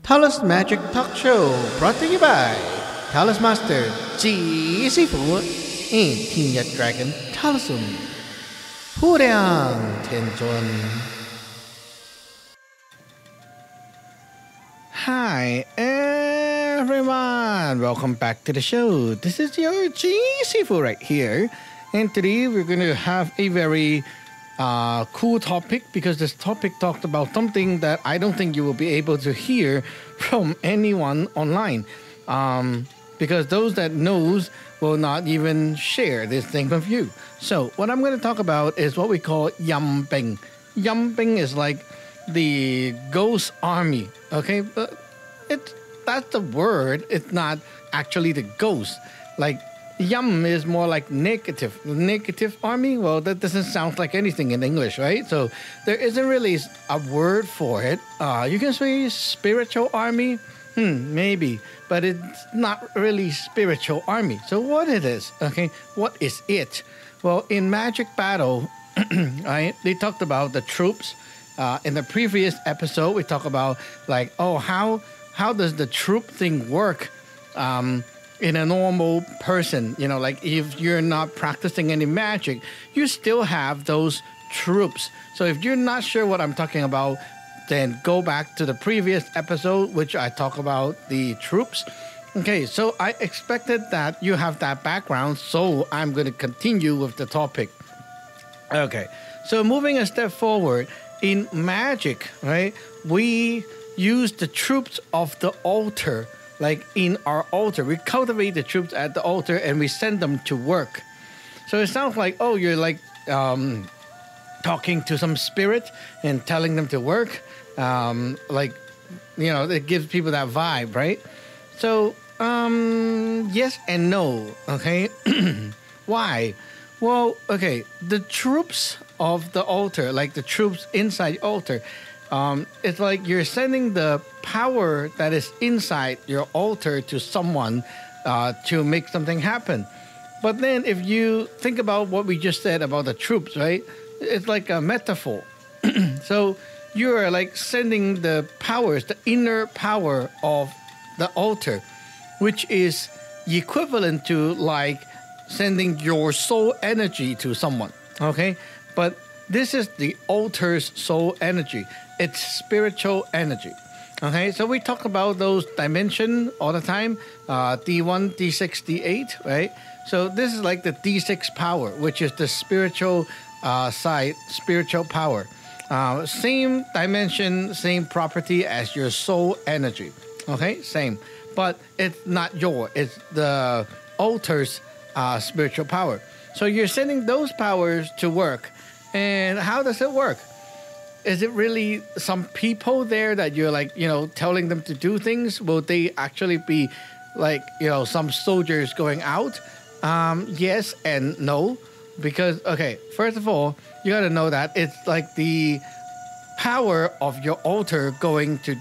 Taoist Magic Talk Show brought to you by Taoist Master G 师傅 and 天日 Dragon Taoism ผู้亮天尊 Hi everyone, welcome back to the show. This is your G 师傅 right here, and today we're going to have a very cool topic, because this topic talked about something that I don't think you will be able to hear from anyone online, because those that knows will not even share this thing with you. So what I'm going to talk about is what we call Yumping. Yumping is like the ghost army, okay? But that's the word. It's not actually the ghost. Like Yum is more like negative army. Well, that doesn't sound like anything in English, right? So there isn't really a word for it. You can say spiritual army, maybe, but it's not really spiritual army. So what it is, okay? What is it? Well, in Magic Battle, right? They talked about the troops. In the previous episode, we talked about like, how does the troop thing work? In a normal person, you know, like if you're not practicing any magic, you still have those troops. So if you're not sure what I'm talking about, then go back to the previous episode, which I talk about the troops. Okay, so I expected that you have that background, so I'm going to continue with the topic. Okay, so moving a step forward, in magic, right, we use the troops of the altar. Like in our altar, we cultivate the troops at the altar and we send them to work. So it sounds like, oh, you're like talking to some spirit and telling them to work. Like, you know, it gives people that vibe, right? So, yes and no, okay? Why? Well, okay, the troops of the altar, like the troops inside the altar, it's like you're sending the power that is inside your altar to someone to make something happen. But then if you think about what we just said about the troops, right? It's like a metaphor. So you're like sending the powers, the inner power of the altar, which is equivalent to like sending your soul energy to someone, okay? But this is the altar's soul energy. It's spiritual energy. Okay, so we talk about those dimensions all the time, D1, D6, D8, right? So this is like the D6 power, which is the spiritual side, spiritual power. Same dimension, same property as your soul energy. Okay, same. But it's not it's the altar's spiritual power. So you're sending those powers to work. And how does it work? Is it really some people there that you're like, you know, telling them to do things? Will they actually be like, you know, some soldiers going out? Yes and no. Because, okay, first of all, you got to know that it's like the power of your altar going to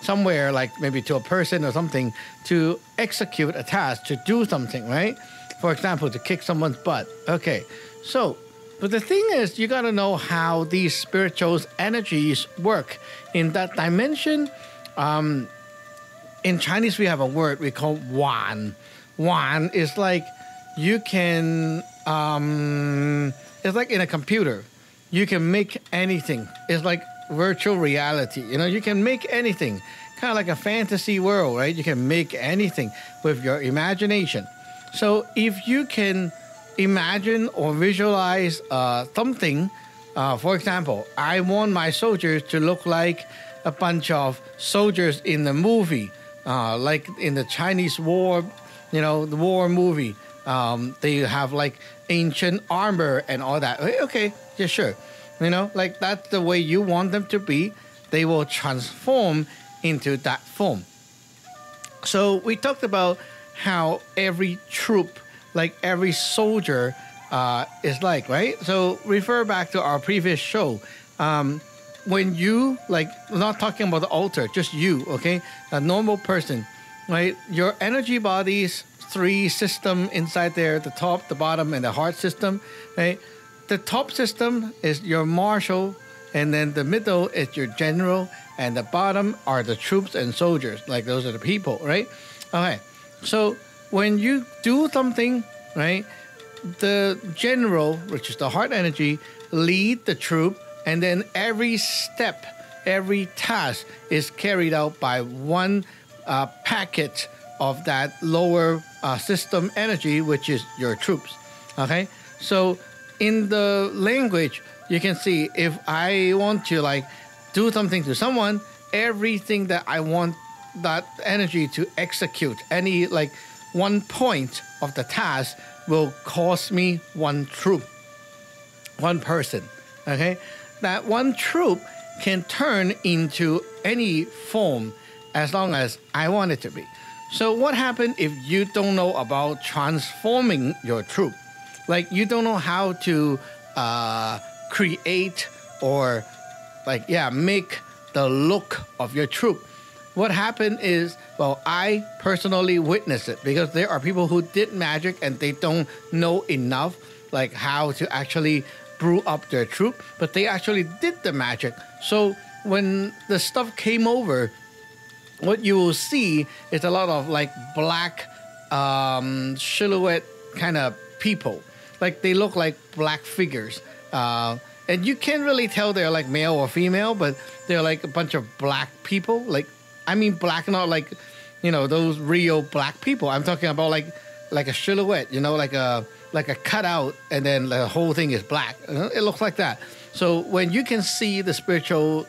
somewhere, like maybe to a person or something, to execute a task, to do something, right? For example, to kick someone's butt. Okay, so but the thing is, you got to know how these spiritual energies work in that dimension. In Chinese, we have a word we call hwen. Hwen is like you can, it's like in a computer. You can make anything. It's like virtual reality. You know, you can make anything. Kind of like a fantasy world, right? You can make anything with your imagination. So if you can imagine or visualize something. For example, I want my soldiers to look like a bunch of soldiers in the movie, like in the Chinese war, you know, the war movie. They have like ancient armor and all that. Okay, yeah, sure. You know, like that's the way you want them to be. They will transform into that form. So we talked about how every troop, like every soldier is like, right? So refer back to our previous show. When you, like, not talking about the altar, just you, okay? A normal person, right? Your energy body's three system inside there, the top, the bottom, and the heart system, right? The top system is your martial and then the middle is your general, and the bottom are the troops and soldiers. Like those are the people, right? Okay, so when you do something, right, the general, which is the heart energy, lead the troop, and then every step, every task is carried out by one packet of that lower system energy, which is your troops. Okay, so in the language, you can see if I want to like do something to someone, everything that I want that energy to execute, any like one point of the task will cost me one troop, one person. Okay, that one troop can turn into any form as long as I want it to be. So what happens if you don't know about transforming your troop? Like you don't know how to create or like, make the look of your troop. What happened is, well, I personally witnessed it because there are people who did magic and they don't know enough like how to actually brew up their troop, but they actually did the magic. So when the stuff came over, what you will see is a lot of like black silhouette kind of people. Like they look like black figures. And you can't really tell they're like male or female, but they're like a bunch of black people. Like, I mean black, not like, those real black people. I'm talking about like a silhouette, like a cutout, and then the whole thing is black. It looks like that. So when you can see the spiritual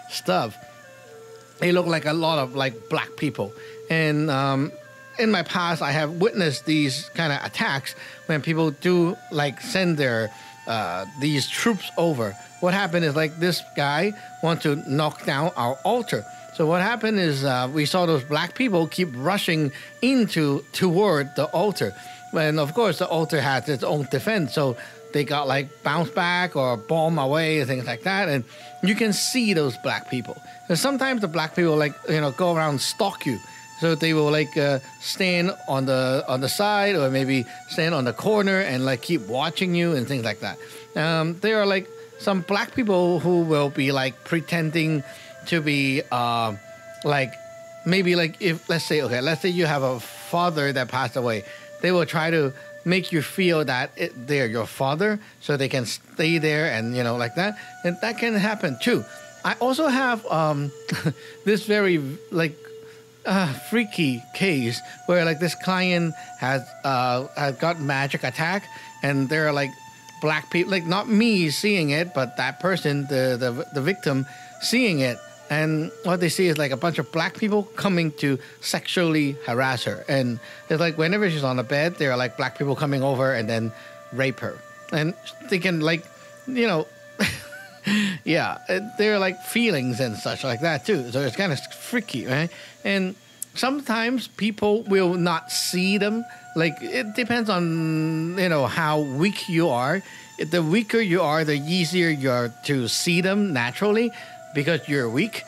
stuff, they look like a lot of like black people. And in my past, I have witnessed these kind of attacks when people do like send their these troops over. What happened is like this guy want to knock down our altar. So what happened is we saw those black people keep rushing toward the altar. And of course, the altar has its own defense. So they got like bounced back or bombed away and things like that. And you can see those black people. And sometimes the black people like, go around and stalk you. So they will like stand on the side or maybe stand on the corner and like keep watching you and things like that. There are like some black people who will be like pretending to be like maybe like if let's say you have a father that passed away, they will try to make you feel that they're your father so they can stay there and like that, and that can happen too. I also have this very like freaky case where like this client has got magic attack, and there are like black people, like not me seeing it, but that person, the victim, seeing it. And what they see is like a bunch of black people coming to sexually harass her. And it's like whenever she's on the bed, there are like black people coming over and then rape her. And they can like, there are like feelings and such like that too. So it's kind of freaky, right? And sometimes people will not see them. Like it depends on, how weak you are. The weaker you are, the easier you are to see them naturally, because you're weak.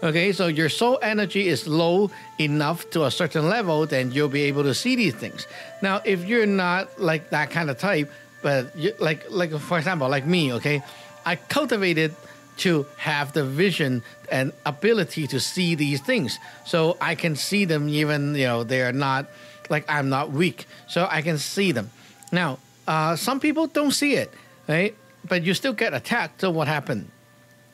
Okay, so your soul energy is low enough to a certain level, then you'll be able to see these things. Now, if you're not like that kind of type, but you, like for example, like me, okay, I cultivated to have the vision and ability to see these things. So I can see them even, they're not, like I'm not weak. So I can see them. Now, some people don't see it, right? But you still get attacked. So what happened?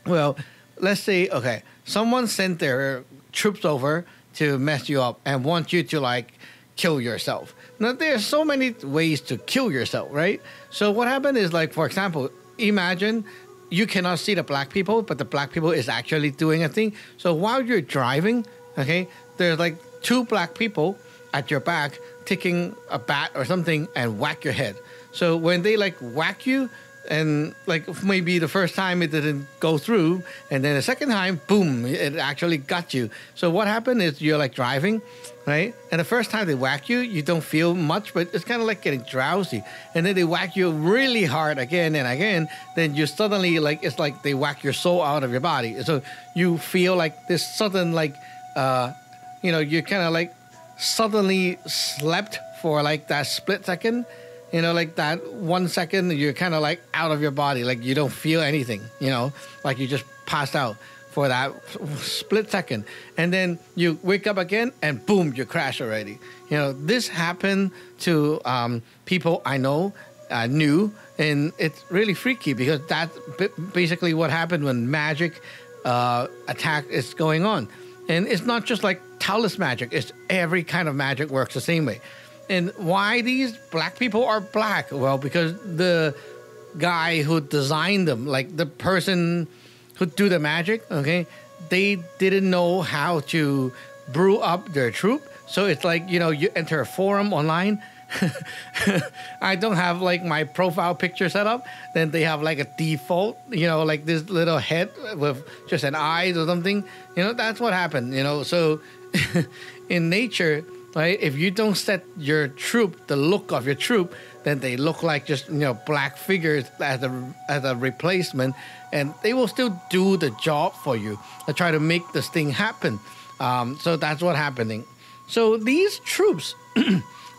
Well, let's say, okay, someone sent their troops over to mess you up and want you to like kill yourself. Now, there's so many ways to kill yourself, right? So what happened is like, for example, imagine you cannot see the black people, but the black people is actually doing a thing. So while you're driving, okay, there's like two black people at your back taking a bat or something and whack your head. So when they like whack you, and like maybe the first time it didn't go through, and then the second time, boom, it actually got you. So what happened is you're like driving, right? And the first time they whack you, you don't feel much, but it's kind of like getting drowsy. And then they whack you really hard again and again. Then you suddenly like, it's like they whack your soul out of your body. So you feel like this sudden like, you kind of like suddenly slept for like that split second. like that 1 second you're kind of like out of your body, like you don't feel anything, like you just passed out for that split second, and then you wake up again and boom, you crash already. This happened to people I know, knew, and it's really freaky because that's basically what happened when magic attack is going on. And it's not just like Taoist magic, it's every kind of magic works the same way. And why these black people are black? Well, because the guy who designed them, like the person who do the magic, okay, they didn't know how to brew up their troop. So it's like, you enter a forum online. I don't have like my profile picture set up. Then they have like a default, like this little head with just an eye or something. That's what happened, So in nature, right, if you don't set your troop, the look of your troop, then they look like just, black figures as a replacement, and they will still do the job for you to try to make this thing happen. So that's what's happening. So these troops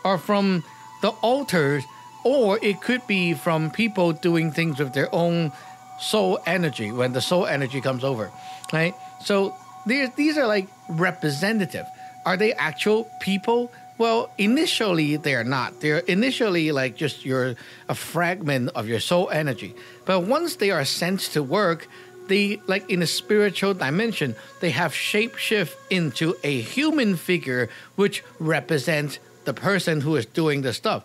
are from the altars, or it could be from people doing things with their own soul energy when the soul energy comes over, right? So these are like representative. Are they actual people? Well, initially they're not. They're initially like just a fragment of your soul energy. But once they are sent to work, they, like in a spiritual dimension, they have shapeshift into a human figure which represents the person who is doing the stuff.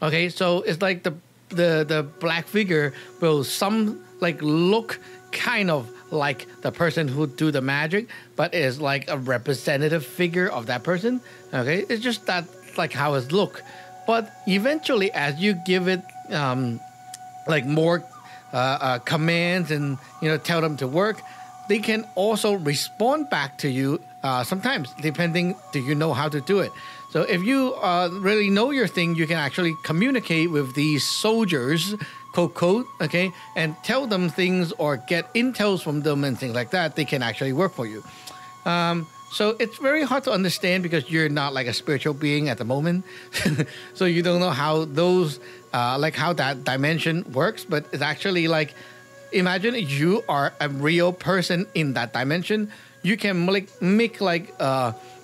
Okay, so it's like the black figure will look kind of like the person who do the magic, but is like a representative figure of that person. Okay, it's just that like how it look. But eventually, as you give it like more commands and tell them to work, they can also respond back to you sometimes, depending do you know how to do it. So if you really know your thing, you can actually communicate with these soldiers, quote, okay, and tell them things or get intels from them and things like that. They can actually work for you. So it's very hard to understand because you're not like a spiritual being at the moment. So you don't know how those, how that dimension works. But it's actually like, imagine you are a real person in that dimension. You can make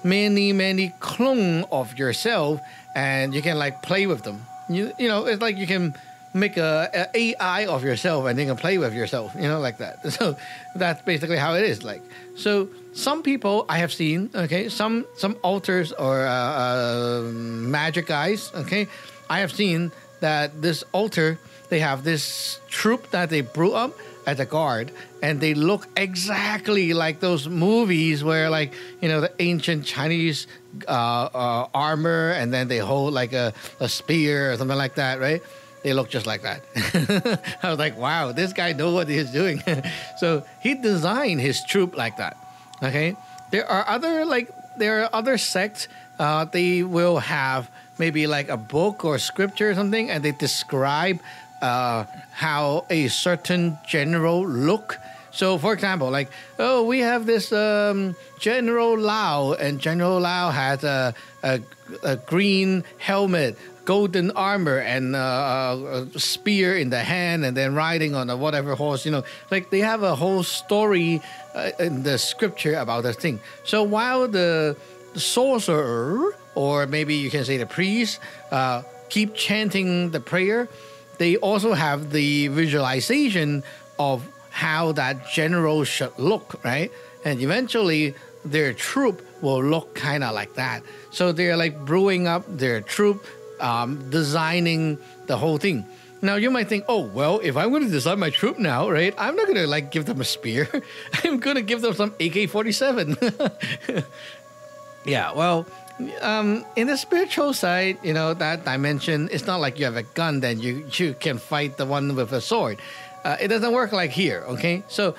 many clone of yourself, and you can like play with them. It's like you can make a AI of yourself and you can play with yourself, like that. So that's basically how it is. Like, so some people I have seen, okay, some altars or magic guys, okay, I have seen that this altar, they have this troop that they brew up as a guard, and they look exactly like those movies where the ancient Chinese armor, and then they hold like a spear or something like that, right? They look just like that. I was like, wow, this guy knows what he's doing. So he designed his troop like that. Okay, there are other sects. They will have maybe like a book or scripture or something, and they describe how a certain general look. So, for example, we have this General Lao, and General Lao has a green helmet, golden armor, and a spear in the hand, and then riding on a whatever horse. They have a whole story in the scripture about this thing. So while the sorcerer, or maybe you can say the priest, keep chanting the prayer, they also have the visualization of how that general should look, right? And eventually their troop will look kind of like that. So they're like brewing up their troop, designing the whole thing. Now you might think, oh, well, if I'm going to design my troop now, right, I'm not going to give them a spear. I'm going to give them some AK-47. Yeah, well, in the spiritual side, that dimension, it's not like you have a gun, then you can fight the one with a sword. It doesn't work like here, okay? So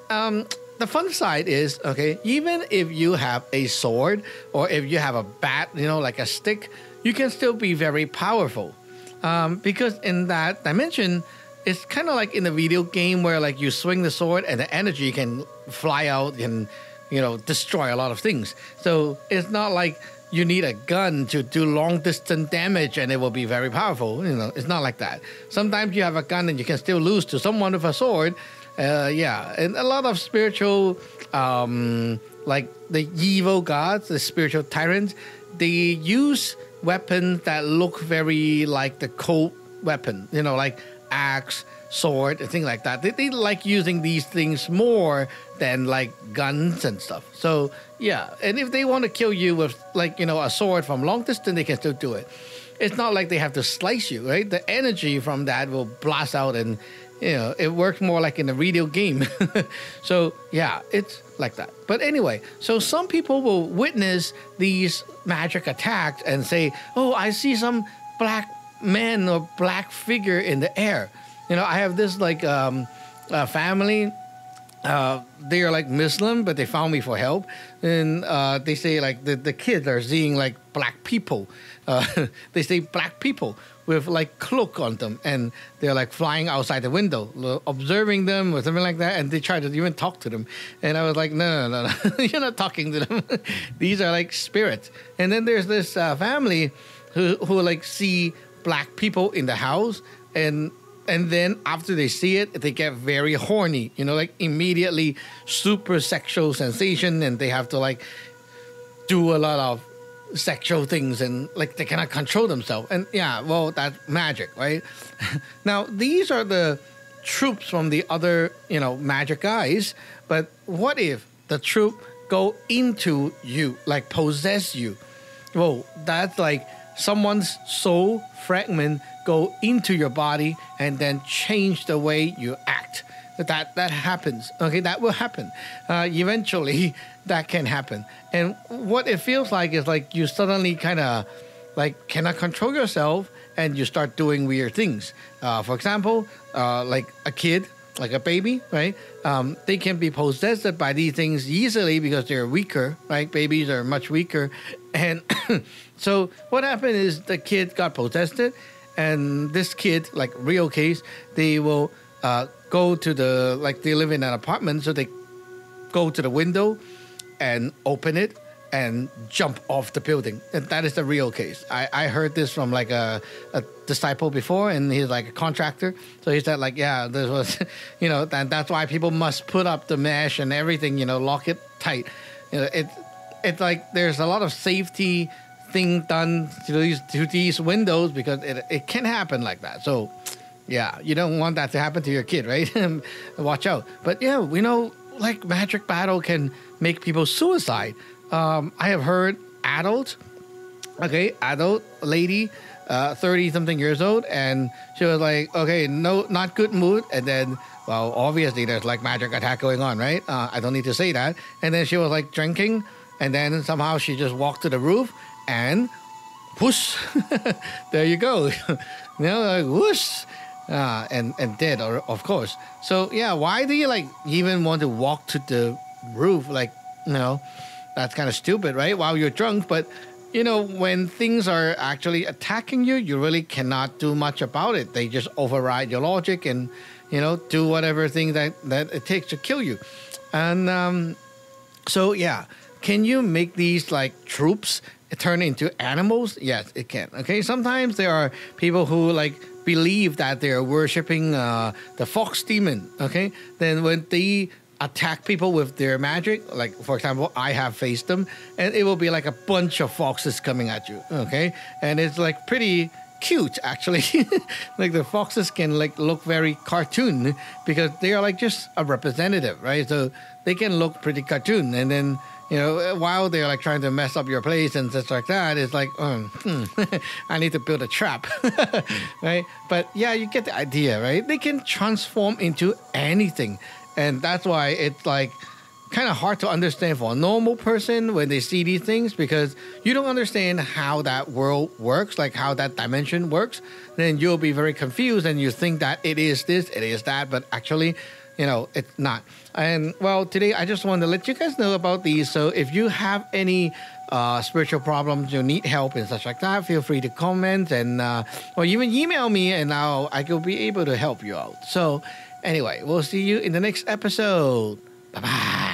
the fun side is, okay, even if you have a sword or if you have a bat, like a stick, you can still be very powerful. Because in that dimension, it's kind of like in a video game where you swing the sword and the energy can fly out and, destroy a lot of things. So it's not like you need a gun to do long distance damage and it will be very powerful. It's not like that. Sometimes you have a gun and you can still lose to someone with a sword. And a lot of spiritual, like the evil gods, the spiritual tyrants, they use weapons that look very like the cold weapon, like axe, sword, and things like that. They like using these things more than like guns and stuff. So yeah, and if they want to kill you with a sword from long distance, they can still do it. It's not like they have to slice you, right? The energy from that will blast out, and it works more like in a video game. So yeah, it's like that. But anyway, so some people will witness these magic attacks and say, oh, I see some black man or black figure in the air. I have this family. They are like Muslim, but they found me for help, and they say like the kids are seeing like black people. They say black people with like cloak on them, and they're like flying outside the window, observing them or something like that, and they try to even talk to them. And I was like, no, you're not talking to them. These are like spirits. And then there's this family who like see black people in the house, and then after they see it, they get very horny, like immediately super sexual sensation, and they have to like do a lot of sexual things, and like they cannot control themselves. And yeah, well, that's magic, right? Now, these are the troops from the other, magic guys. But what if the troop go into you, like possess you? Well, that's like someone's soul fragment go into your body and then change the way you act. That happens. Okay, that will happen. Eventually, that can happen. And what it feels like is like you suddenly kind of like cannot control yourself, and you start doing weird things. For example, like a kid, like a baby, right? They can be possessed by these things easily because they're weaker, right? Babies are much weaker. And so what happened is the kid got possessed, and this kid, like real case, they will go to they live in an apartment, so they go to the window and open it and jump off the building. And that is the real case. I heard this from like a disciple before, and he's like a contractor. So he said like, yeah, this was, and that's why people must put up the mesh and everything, lock it tight. It's like there's a lot of safety thing done to these windows because it can happen like that. So yeah, you don't want that to happen to your kid, right? Watch out. But yeah, we know like magic battle can make people suicide. I have heard adult lady, 30 something years old, and she was like, okay, no, not good mood. And then, well, obviously there's like magic attack going on, right? I don't need to say that. And then she was like drinking, and then somehow she just walked to the roof and whoosh, there you go. Like whoosh, and dead, of course. So yeah, why do you like even want to walk to the roof? Like, that's kind of stupid, right? While you're drunk. But when things are actually attacking you, you really cannot do much about it. They just override your logic and do whatever thing that it takes to kill you. And so yeah, can you make these like troops turn into animals? Yes, it can. Okay, sometimes there are people who like believe that they're worshiping the fox demon. Okay, then when they attack people with their magic, like for example, I have faced them, and it will be like a bunch of foxes coming at you. Okay, and it's like pretty cute actually. Like the foxes can like look very cartoon because they are like just a representative, right? So they can look pretty cartoon, and then while they're like trying to mess up your place and stuff like that, it's like, I need to build a trap, right? But yeah, you get the idea, right? They can transform into anything. And that's why it's like kind of hard to understand for a normal person when they see these things, because you don't understand how that world works, like how that dimension works. Then you'll be very confused and you think that it is this, it is that, but actually, it's not. And well, today I just wanted to let you guys know about these. So if you have any spiritual problems, you need help and such like that, feel free to comment and or even email me, and I will be able to help you out. So anyway, we'll see you in the next episode. Bye-bye.